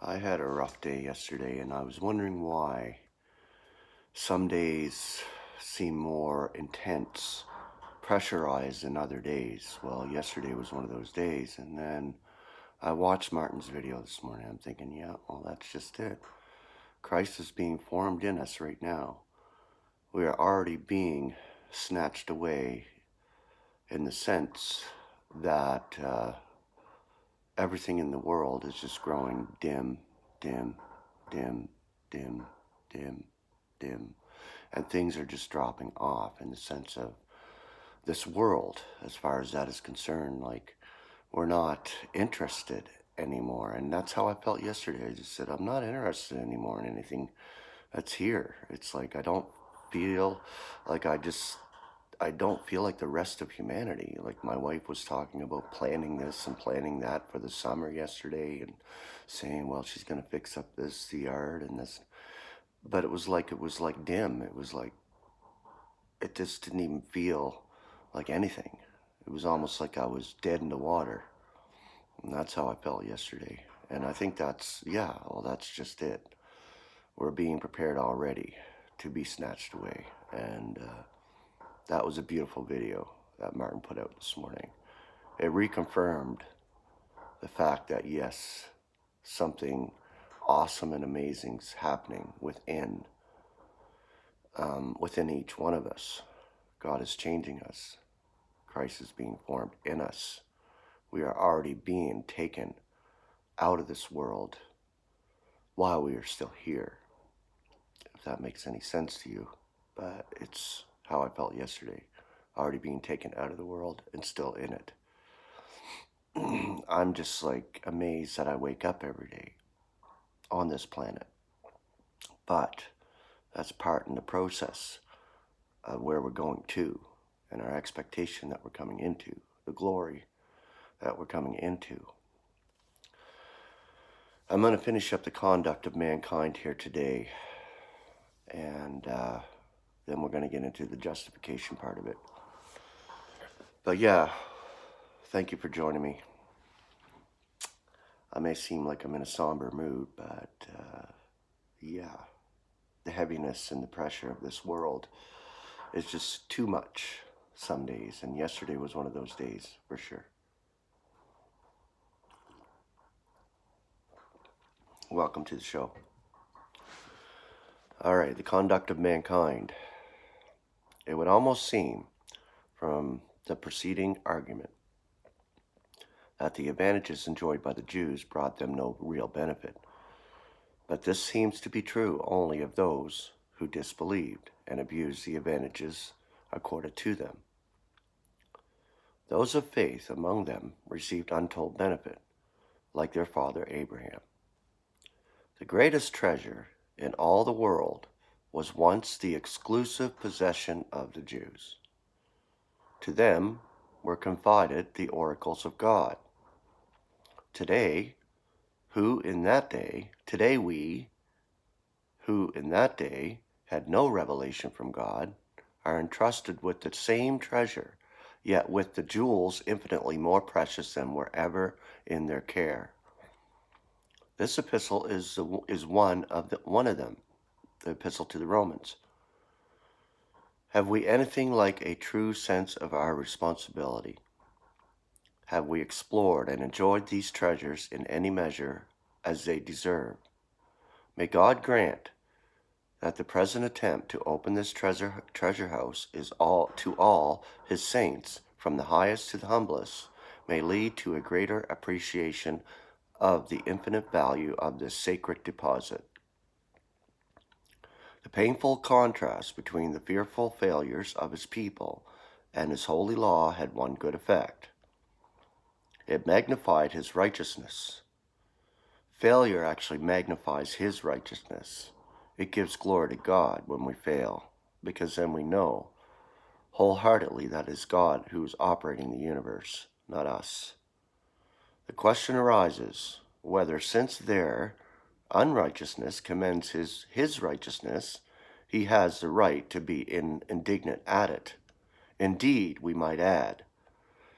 I had a rough day yesterday, and I was wondering why some days seem more intense, pressurized than other days. Well, yesterday was one of those days, and then I watched Martin's video this morning. I'm thinking, yeah, well, that's just it. Christ is being formed in us right now. We are already being snatched away in the sense that everything in the world is just growing dim, dim, dim, dim, dim, dim. And things are just dropping off in the sense of this world, as far as that is concerned. Like, we're not interested anymore. And that's how I felt yesterday. I just said, I'm not interested anymore in anything that's here. It's like I don't feel like I don't feel like the rest of humanity. Like, my wife was talking about planning this and planning that for the summer yesterday and saying, well, she's going to fix up the yard and this. But it was like dim. It was like, it just didn't even feel like anything. It was almost like I was dead in the water. And that's how I felt yesterday. And I think that's just it. We're being prepared already to be snatched away. And that was a beautiful video that Martin put out this morning. It reconfirmed the fact that, yes, something awesome and amazing is happening within each one of us. God is changing us. Christ is being formed in us. We are already being taken out of this world while we are still here, if that makes any sense to you. But it's how I felt yesterday, already being taken out of the world and still in it. I'm just like amazed that I wake up every day on this planet. But that's part in the process of where we're going to, and our expectation that we're coming into, the glory that we're coming into. I'm going to finish up the conduct of mankind here today, and then we're going to get into the justification part of it. But yeah, thank you for joining me. I may seem like I'm in a somber mood, but yeah, the heaviness and the pressure of this world is just too much some days, and yesterday was one of those days for sure. Welcome to the show. All right, the conduct of mankind. It would almost seem from the preceding argument that the advantages enjoyed by the Jews brought them no real benefit. But this seems to be true only of those who disbelieved and abused the advantages accorded to them. Those of faith among them received untold benefit, like their father Abraham. The greatest treasure in all the world was once the exclusive possession of the Jews. To them were confided the oracles of God. Today, we, who in that day had no revelation from God, are entrusted with the same treasure, yet with the jewels infinitely more precious than were ever in their care. This epistle is one of them, the epistle to the Romans. Have we anything like a true sense of our responsibility? Have we explored and enjoyed these treasures in any measure as they deserve? May God grant that the present attempt to open this treasure house is to all his saints, from the highest to the humblest, may lead to a greater appreciation of the infinite value of this sacred deposit. The painful contrast between the fearful failures of his people and his holy law had one good effect. It magnified his righteousness. Failure actually magnifies his righteousness. It gives glory to God when we fail, because then we know wholeheartedly that it is God who is operating the universe, not us. The question arises whether, since their unrighteousness commends his righteousness, he has the right to be indignant at it. Indeed, we might add,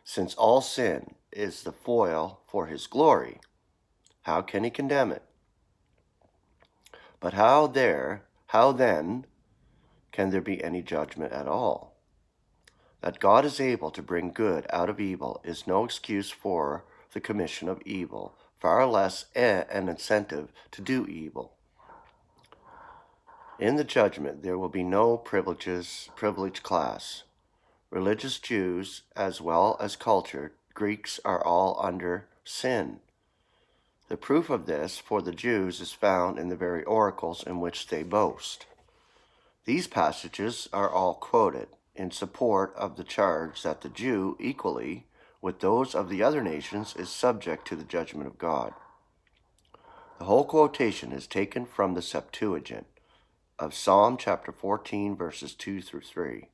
since all sin is the foil for his glory, how can he condemn it? But how then can there be any judgment at all? That God is able to bring good out of evil is no excuse for the commission of evil, far less an incentive to do evil. In the judgment, there will be no privileged class. Religious Jews, as well as cultured Greeks, are all under sin. The proof of this for the Jews is found in the very oracles in which they boast. These passages are all quoted in support of the charge that the Jew, equally with those of the other nations, is subject to the judgment of God. The whole quotation is taken from the Septuagint of Psalm chapter 14, verses 2 through 3,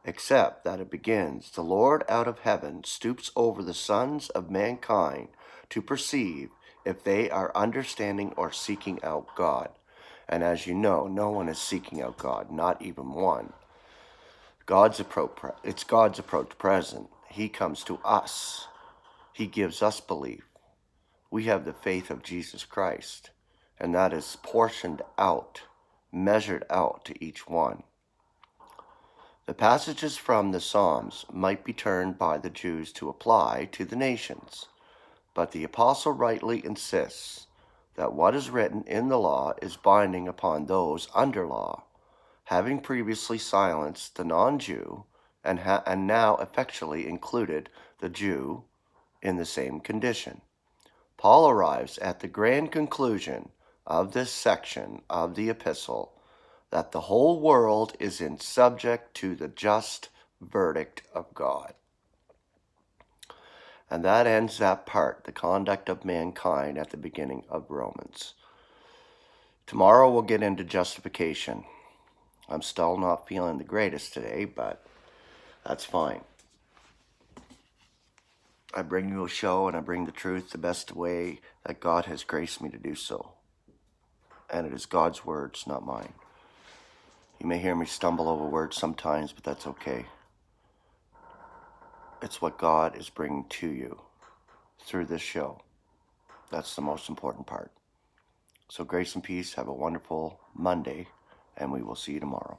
except that it begins, "The Lord out of heaven stoops over the sons of mankind to perceive if they are understanding or seeking out God." And as you know, no one is seeking out God, not even one. It's God's approach present. He comes to us. He gives us belief. We have the faith of Jesus Christ, and that is portioned out, measured out to each one. The passages from the Psalms might be turned by the Jews to apply to the nations, but the apostle rightly insists that what is written in the law is binding upon those under law, having previously silenced the non-Jew and now effectually included the Jew in the same condition. Paul arrives at the grand conclusion of this section of the epistle that the whole world is in subject to the just verdict of God. And that ends that part, the conduct of mankind, at the beginning of Romans. Tomorrow we'll get into justification. I'm still not feeling the greatest today, but that's fine. I bring you a show and I bring the truth the best way that God has graced me to do so. And it is God's words, not mine. You may hear me stumble over words sometimes, but that's okay. It's what God is bringing to you through this show. That's the most important part. So grace and peace. Have a wonderful Monday, and we will see you tomorrow.